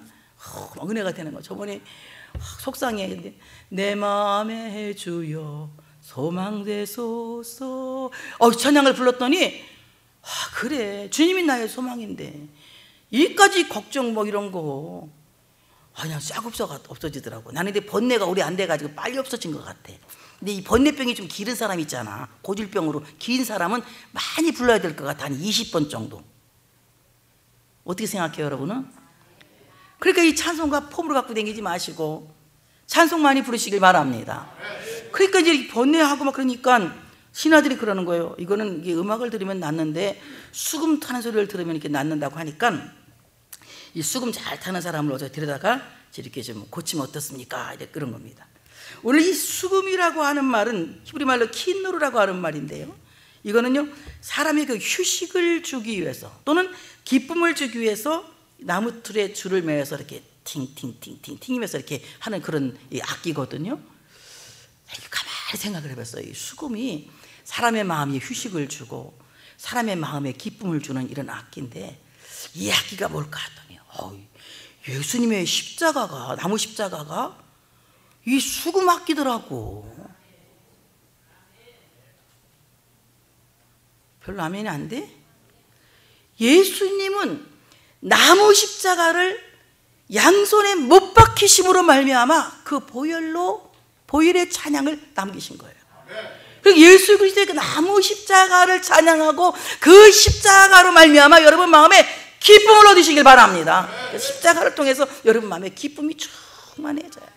은혜가 되는 거. 저번에 속상해. 근데 내 마음에 주여 소망되소서. 찬양을 불렀더니 그래, 주님이 나의 소망인데 이까지 걱정 뭐 이런 거 그냥 싹 없어지더라고. 나는 근데 번뇌가 오래 안 돼가지고 빨리 없어진 것 같아. 근데 이 번뇌병이 좀 길은 사람 있잖아. 고질병으로 긴 사람은 많이 불러야 될 것 같아. 한 20번 정도. 어떻게 생각해요, 여러분은? 그러니까 이 찬송가 폼으로 갖고 다니지 마시고 찬송 많이 부르시길 바랍니다. 그러니까 이제 번뇌하고 막 그러니까 신하들이 그러는 거예요. 이거는 이게 음악을 들으면 낫는데 수금 타는 소리를 들으면 이렇게 낫는다고 하니까 이 수금 잘 타는 사람을 어서 데려다가 이렇게 좀 고치면 어떻습니까? 이제 그런 겁니다. 오늘 이 수금이라고 하는 말은 히브리 말로 킨누르라고 하는 말인데요. 이거는요, 사람에게 휴식을 주기 위해서 또는 기쁨을 주기 위해서 나무 틀에 줄을 매어서 이렇게 팅팅팅팅 팅이면서 이렇게 하는 그런 악기거든요. 가만히 생각을 해봤어요. 이 수금이 사람의 마음에 휴식을 주고 사람의 마음에 기쁨을 주는 이런 악기인데 이 악기가 뭘까 했더니 예수님의 십자가가, 나무 십자가가 이 수금 악기더라고. 별로 아멘이 안 돼? 예수님은 나무 십자가를 양손에 못 박히심으로 말미암아 그 보혈의 찬양을 남기신 거예요. 그리고 예수 그리스도의 그 나무 십자가를 찬양하고 그 십자가로 말미암아 여러분 마음에 기쁨을 얻으시길 바랍니다. 십자가를 통해서 여러분 마음에 기쁨이 충만해져요.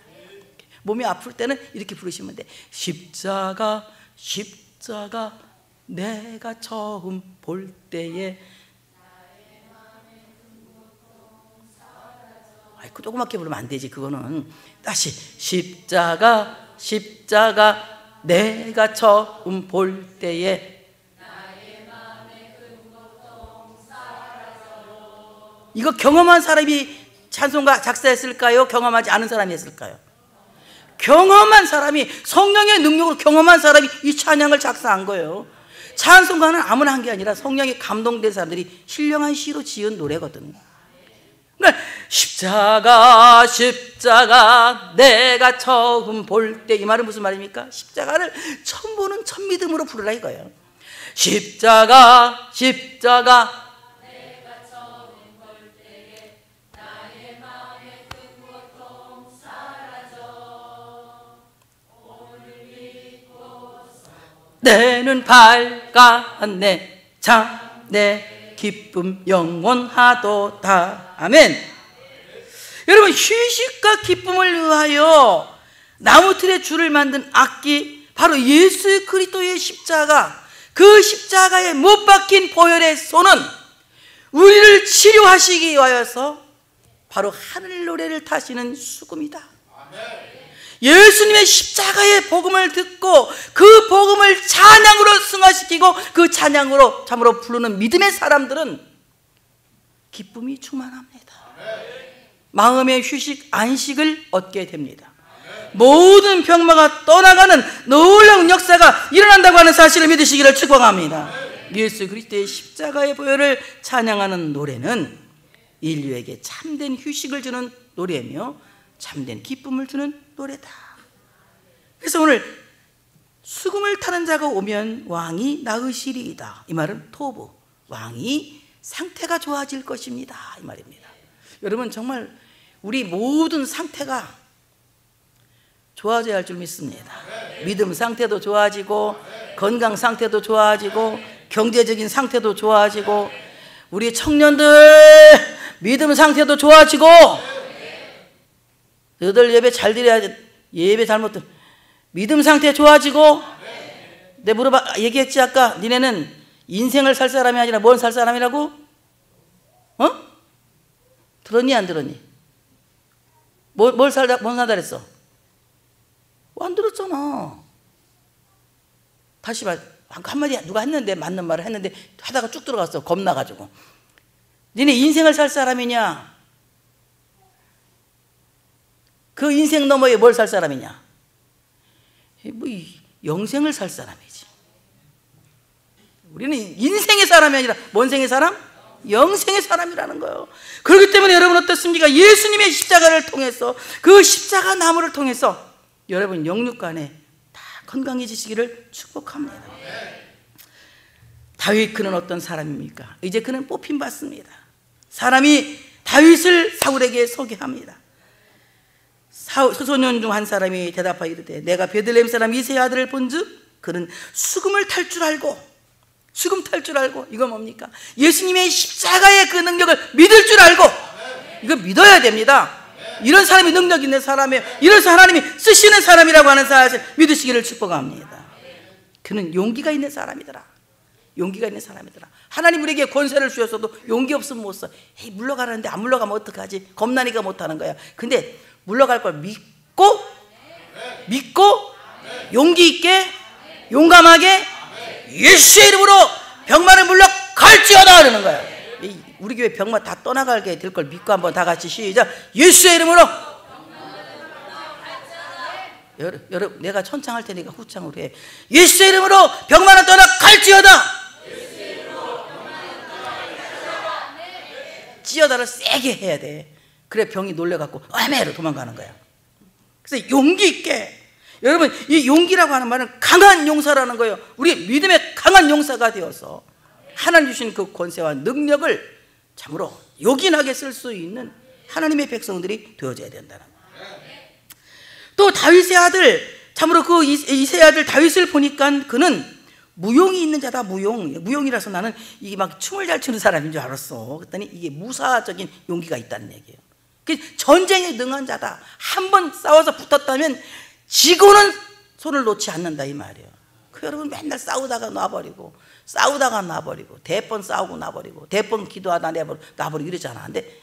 몸이 아플 때는 이렇게 부르시면 돼. 십자가 십자가 내가 처음 볼 때에 그 조그맣게 부르면 안 되지. 그거는 다시 십자가 십자가 내가 처음 볼 때에 이거 경험한 사람이 찬송가 작사했을까요? 경험하지 않은 사람이 했을까요? 경험한 사람이, 성령의 능력으로 경험한 사람이 이 찬양을 작사한 거예요. 찬송가는 아무나 한 게 아니라 성령에 감동된 사람들이 신령한 시로 지은 노래거든요. 그러니까 십자가 십자가 내가 처음 볼 때, 이 말은 무슨 말입니까? 십자가를 처음 보는 첫 믿음으로 부르라 이거예요. 십자가 십자가 내가 처음 볼 때에 나의 마음의 큰 고통 사라져 오늘 믿고서 내는 밝았네 참내 기쁨 영원하도다. 아멘. 여러분, 휴식과 기쁨을 위하여 나무틀에 줄을 만든 악기, 바로 예수 그리스도의 십자가, 그 십자가에 못 박힌 보혈의 손은 우리를 치료하시기 위하여서 바로 하늘 노래를 타시는 수금이다. 예수님의 십자가의 복음을 듣고 그 복음을 찬양으로 승화시키고 그 찬양으로 참으로 부르는 믿음의 사람들은 기쁨이 충만합니다. 마음의 휴식, 안식을 얻게 됩니다. 모든 병마가 떠나가는 놀라운 역사가 일어난다고 하는 사실을 믿으시기를 축복합니다. 예수 그리스도의 십자가의 보혈을 찬양하는 노래는 인류에게 참된 휴식을 주는 노래며 참된 기쁨을 주는 노래다. 그래서 오늘 수금을 타는 자가 오면 왕이 나으시리이다. 이 말은 토부, 왕이 상태가 좋아질 것입니다, 이 말입니다. 여러분, 정말 우리 모든 상태가 좋아져야 할 줄 믿습니다. 믿음 상태도 좋아지고 건강 상태도 좋아지고 경제적인 상태도 좋아지고 우리 청년들 믿음 상태도 좋아지고 너희들 예배 잘 드려야 돼. 예배 잘못 들 믿음 상태 좋아지고. 내 물어봐, 얘기했지 아까. 니네는 인생을 살 사람이 아니라 뭘 살 사람이라고? 들었니 안 들었니? 뭘 살다 그랬어? 안 들었잖아. 다시 말, 한마디 누가 했는데, 맞는 말을 했는데 하다가 쭉 들어갔어. 겁나가지고. 니네 인생을 살 사람이냐? 그 인생 너머에 뭘 살 사람이냐? 뭐 영생을 살 사람이지. 우리는 인생의 사람이 아니라 뭔 생의 사람? 영생의 사람이라는 거예요. 그렇기 때문에 여러분 어떻습니까? 예수님의 십자가를 통해서, 그 십자가 나무를 통해서 여러분 영육간에 딱 건강해지시기를 축복합니다. 다윗 그는 어떤 사람입니까? 이제 그는 뽑힘 받습니다. 사람이 다윗을 사울에게 소개합니다. 소소년 중 한 사람이 대답하여 이르되 내가 베들레헴 사람 이새의 아들을 본즉 그는 수금을 탈 줄 알고, 수금 탈 줄 알고, 이거 뭡니까? 예수님의 십자가의 그 능력을 믿을 줄 알고, 이거 믿어야 됩니다. 이런 사람이 능력 있는 사람이에요. 이래서 하나님이 쓰시는 사람이라고 하는 사실을 믿으시기를 축복합니다. 그는 용기가 있는 사람이더라. 용기가 있는 사람이더라. 하나님 우리에게 권세를 주셨어도 용기 없으면 못 써. 에이, 물러가라는데 안 물러가면 어떡하지? 겁나니까 못하는 거야. 근데 물러갈 걸 믿고 용기 있게 용감하게 예수의 이름으로 병마를 물러갈지어다 그러는 거야. 우리 교회 병마 다 떠나가게 될 걸 믿고 한번 다 같이 시작. 예수의 이름으로. 여러분 내가 천창할 테니까 후창으로 해. 예수의 이름으로 병마는 떠나갈지어다. 찌어다를 세게 해야 돼. 그래 병이 놀래갖고 아메로 도망가는 거야. 그래서 용기 있게. 여러분 이 용기라고 하는 말은 강한 용사라는 거예요. 우리 믿음의 강한 용사가 되어서 하나님 주신 그 권세와 능력을 참으로 요긴하게 쓸 수 있는 하나님의 백성들이 되어져야 된다는 거예요. 또 다윗의 아들, 참으로 그 이새의 아들 다윗을 보니까 그는 무용이 있는 자다. 무용이라서 나는 이게 막 춤을 잘 추는 사람인 줄 알았어. 그랬더니 이게 무사적인 용기가 있다는 얘기예요. 전쟁에 능한 자다. 한번 싸워서 붙었다면 지고는 손을 놓지 않는다 이 말이에요. 그 여러분 맨날 싸우다가 놔버리고 대번 싸우고 놔버리고 대번 기도하다 놔버리고 이러잖아. 근데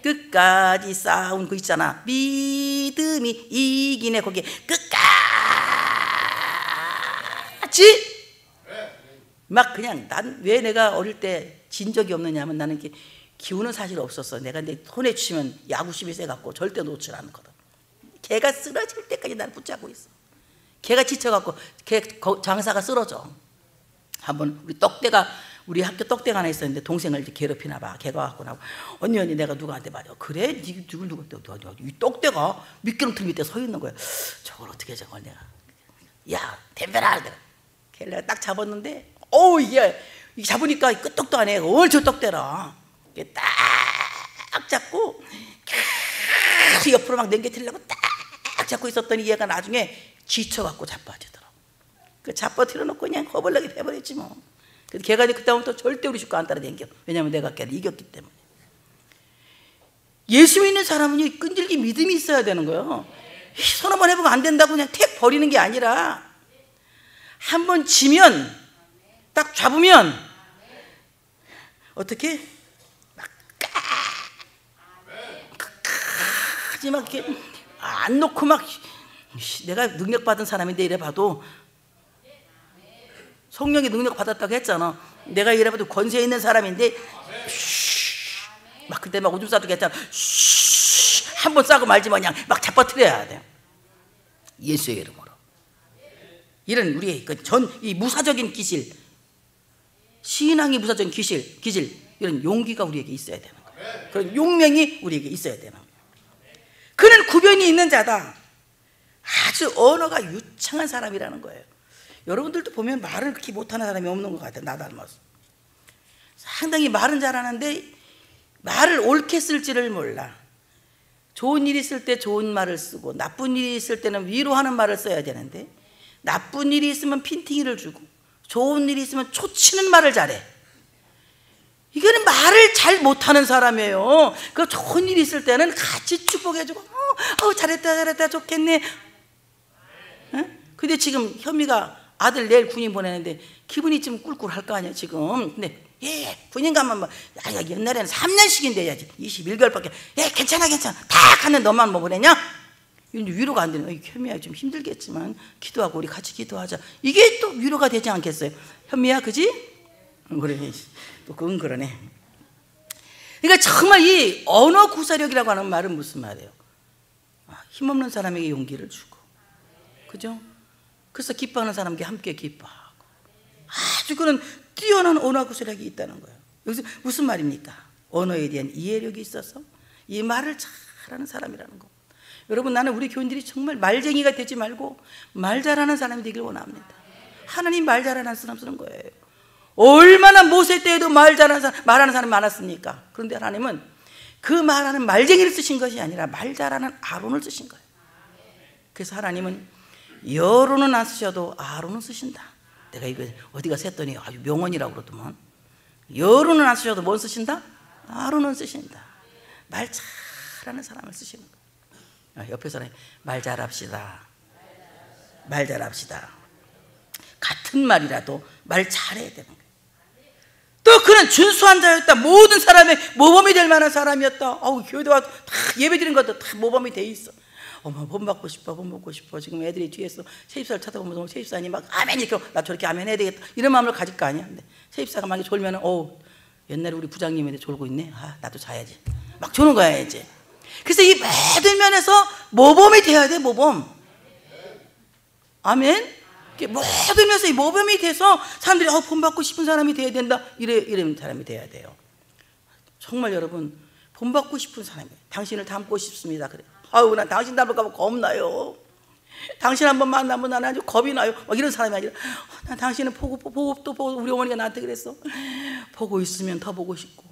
끝까지 싸운 거 있잖아. 믿음이 이기네. 거기에 끝까지 막 그냥 난 왜 내가 어릴 때 진 적이 없느냐면 나는 이렇게 기운은 사실 없었어. 내가 내 손에 치면 야구심이 세갖고 절대 놓지 않거든. 걔가 쓰러질 때까지 날 붙잡고 있어. 걔가 지쳐갖고 걔 장사가 쓰러져. 한번 우리 학교 떡대가 하나 있었는데 동생을 괴롭히나 봐. 걔가 갖고 나고 언니 내가 누구한테 말이야. 그래? 누가 이 떡대가 미끄럼틀 밑에 서 있는 거야. 저걸 어떻게 저걸 내가 야 덤벼라. 걔를 내가 딱 잡았는데 이게 잡으니까 끄떡도 안 해. 저 떡대라. 딱 잡고 옆으로 막 넘겨뜨리려고 딱 잡고 있었더니 얘가 나중에 지쳐갖고 자빠지더라고. 그 자빠뜨려 놓고 그냥 허벌나게 패버렸지 뭐. 그래서 걔가 그다음부터 절대 우리 식구 안 따라다녀. 왜냐하면 내가 걔를 이겼기 때문에. 예수 믿는 사람은 끈질긴 믿음이 있어야 되는 거예요. 손 한번 해보고 안 된다고 그냥 택 버리는 게 아니라 한번 지면 딱 잡으면 어떻게 하지 막 이렇게 안 놓고 막 내가 능력 받은 사람인데 이래 봐도 성령의 능력 받았다고 했잖아. 내가 이래 봐도 권세 있는 사람인데 막 그때 막 오줌 싸도 괜찮아. 한번 싸고 말지 마냥 막 잡아뜨려야 돼. 예수의 이름으로. 이런 우리의 이 무사적인 기질, 신앙이 무사적인 기질 이런 용기가 우리에게 있어야 되는 거예요. 그런 용맹이 우리에게 있어야 되는 거예요. 그는 구변이 있는 자다. 아주 언어가 유창한 사람이라는 거예요. 여러분들도 보면 말을 그렇게 못하는 사람이 없는 것 같아요. 나 닮아서 상당히 말은 잘하는데 말을 옳게 쓸지를 몰라. 좋은 일이 있을 때 좋은 말을 쓰고 나쁜 일이 있을 때는 위로하는 말을 써야 되는데 나쁜 일이 있으면 핀팅이를 주고 좋은 일이 있으면 초치는 말을 잘해. 이거는 말을 잘 못하는 사람이에요. 그 좋은 일이 있을 때는 같이 축복해주고 잘했다 좋겠네. 근데 지금 현미가 아들 내일 군인 보내는데 기분이 좀 꿀꿀할 거 아니야 지금. 근데 군인 가면 뭐 옛날에는 3년씩인데 해야지 21개월밖에 괜찮아 다 가는 너만 뭐 보내냐? 위로가 안 되는. 현미야 좀 힘들겠지만 기도하고 우리 같이 기도하자. 이게 또 위로가 되지 않겠어요? 현미야 그지? 그래 또 그건 그러네. 그러니까 정말 이 언어 구사력이라고 하는 말은 무슨 말이에요? 힘없는 사람에게 용기를 주고, 그죠? 그래서 기뻐하는 사람에게 함께 기뻐하고, 아주 그런 뛰어난 언어 구사력이 있다는 거예요. 여기서 무슨 말입니까? 언어에 대한 이해력이 있어서 이 말을 잘하는 사람이라는 거. 여러분, 나는 우리 교인들이 정말 말쟁이가 되지 말고 말 잘하는 사람이 되길 원합니다. 하나님 말 잘하는 사람 쓰는 거예요. 얼마나 모세 때에도 말하는 사람이 많았습니까? 그런데 하나님은 그 말하는 말쟁이를 쓰신 것이 아니라 말 잘하는 아론을 쓰신 거예요. 그래서 하나님은 여론은 안 쓰셔도 아론은 쓰신다. 내가 이거 어디 가서 했더니 아주 명언이라고 그러더만. 여론은 안 쓰셔도 뭘 쓰신다? 아론은 쓰신다. 말 잘하는 사람을 쓰시는 거예요. 옆에 사람이 말 잘합시다. 말 잘합시다. 같은 말이라도 말 잘해야 되는 거예요. 또 그는 준수한 자였다. 모든 사람의 모범이 될 만한 사람이었다. 교회도 와도 다 예배 드리는 것도 다 모범이 돼 있어. 어머, 본 받고 싶어, 본 먹고 싶어. 지금 애들이 뒤에서 세입사를 쳐다보면서 세입사님 막 아멘 이렇게 나 저렇게 아멘 해야 되겠다 이런 마음을 가질 거 아니야. 근데 세입사가 만약에 졸면은 옛날에 우리 부장님한테 졸고 있네. 나도 자야지. 막 조는 거야 이제. 그래서 이 모든 면에서 모범이 돼야 돼. 모범. 아멘. 모든 면에서 이 모범이 돼서 사람들이 본받고 싶은 사람이 돼야 된다. 이런 사람이 돼야 돼요. 정말 여러분, 본받고 싶은 사람이에요. 당신을 닮고 싶습니다. 그래. 난 당신 닮을까 봐 겁나요. 당신 한번 만나면 나는 아주 겁이 나요. 막 이런 사람이 아니라 난 당신을 보고 또 보고. 우리 어머니가 나한테 그랬어. 보고 있으면 더 보고 싶고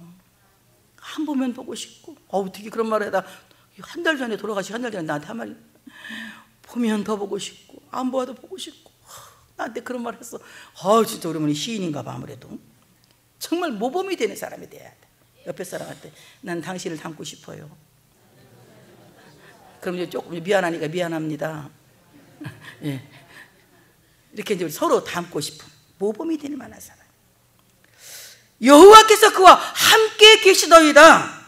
안 보면 보고 싶고. 어떻게 그런 말을 해다. 한 달 전에 돌아가시 한 달 전에 나한테 한 말이 보면 더 보고 싶고 안 보아도 보고 싶고. 나한테 그런 말을 했어. 진짜 우리 어머니 시인인가 봐. 아무래도 정말 모범이 되는 사람이 돼야 돼. 옆에 사람한테 난 당신을 닮고 싶어요. 그럼 이제 조금 미안하니까 미안합니다. 예. 이렇게 이제 서로 닮고 싶은 모범이 될 만한 사람. 여호와께서 그와 함께 계시더이다.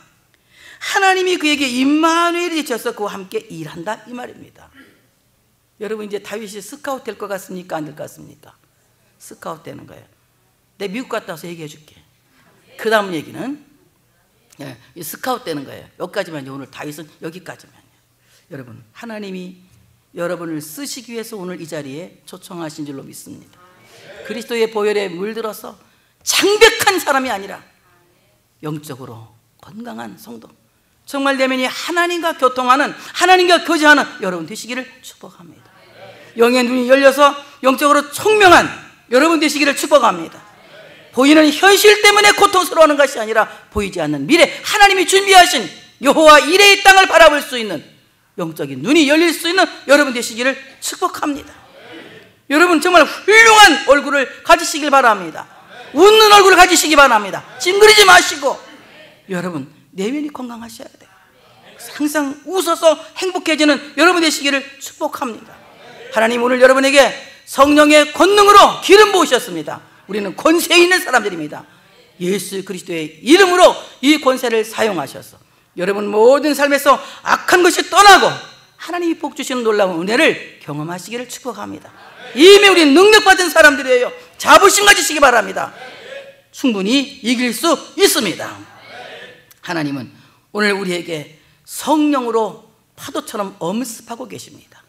하나님이 그에게 임마누엘이 되셔서 그와 함께 일한다 이 말입니다. 여러분, 이제 다윗이 스카웃 될 것 같습니까? 안 될 것 같습니까? 스카웃 되는 거예요. 내가 미국 갔다 와서 얘기해 줄게. 그 다음 얘기는 스카웃 되는 거예요. 여기까지만요. 오늘 다윗은 여기까지만요. 여러분, 하나님이 여러분을 쓰시기 위해서 오늘 이 자리에 초청하신 줄로 믿습니다. 그리스도의 보혈에 물들어서 창백한 사람이 아니라 영적으로 건강한 성도, 정말 내면이 하나님과 교통하는, 하나님과 교제하는 여러분 되시기를 축복합니다. 영의 눈이 열려서 영적으로 총명한 여러분 되시기를 축복합니다. 보이는 현실 때문에 고통스러워하는 것이 아니라 보이지 않는 미래, 하나님이 준비하신 여호와 이레의 땅을 바라볼 수 있는 영적인 눈이 열릴 수 있는 여러분 되시기를 축복합니다. 여러분 정말 훌륭한 얼굴을 가지시길 바랍니다. 웃는 얼굴을 가지시기 바랍니다. 찡그리지 마시고 여러분 내면이 건강하셔야 돼요. 항상 웃어서 행복해지는 여러분 되시기를 축복합니다. 하나님 오늘 여러분에게 성령의 권능으로 기름 부으셨습니다. 우리는 권세 있는 사람들입니다. 예수 그리스도의 이름으로 이 권세를 사용하셔서 여러분 모든 삶에서 악한 것이 떠나고 하나님이 복 주시는 놀라운 은혜를 경험하시기를 축복합니다. 이미 우리는 능력받은 사람들이에요. 자부심 가지시기 바랍니다. 충분히 이길 수 있습니다. 하나님은 오늘 우리에게 성령으로 파도처럼 엄습하고 계십니다.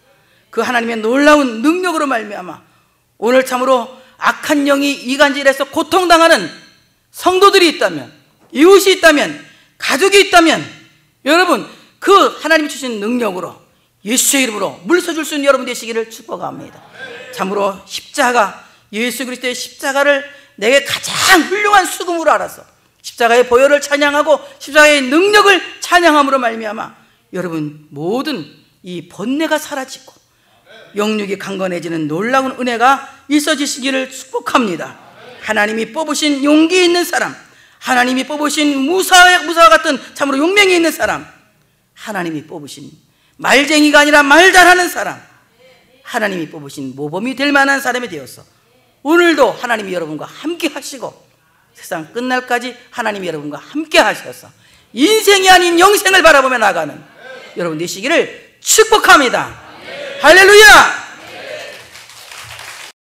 그 하나님의 놀라운 능력으로 말미암아 오늘 참으로 악한 영이 이간질해서 고통당하는 성도들이 있다면, 이웃이 있다면, 가족이 있다면 여러분 그 하나님이 주신 능력으로 예수의 이름으로 물서줄 수 있는 여러분 되시기를 축복합니다. 참으로 십자가, 예수 그리스도의 십자가를 내게 가장 훌륭한 수금으로 알아서 십자가의 보혈을 찬양하고 십자가의 능력을 찬양함으로 말미암아 여러분 모든 이 번뇌가 사라지고 영육이 강건해지는 놀라운 은혜가 있어지시기를 축복합니다. 하나님이 뽑으신 용기 있는 사람, 하나님이 뽑으신 무사와 같은 참으로 용맹이 있는 사람, 하나님이 뽑으신 말쟁이가 아니라 말 잘하는 사람, 하나님이 뽑으신 모범이 될 만한 사람이 되어서 오늘도 하나님이 여러분과 함께 하시고 세상 끝날까지 하나님이 여러분과 함께 하셔서 인생이 아닌 영생을 바라보며 나가는 여러분 되시기를 축복합니다. 할렐루야!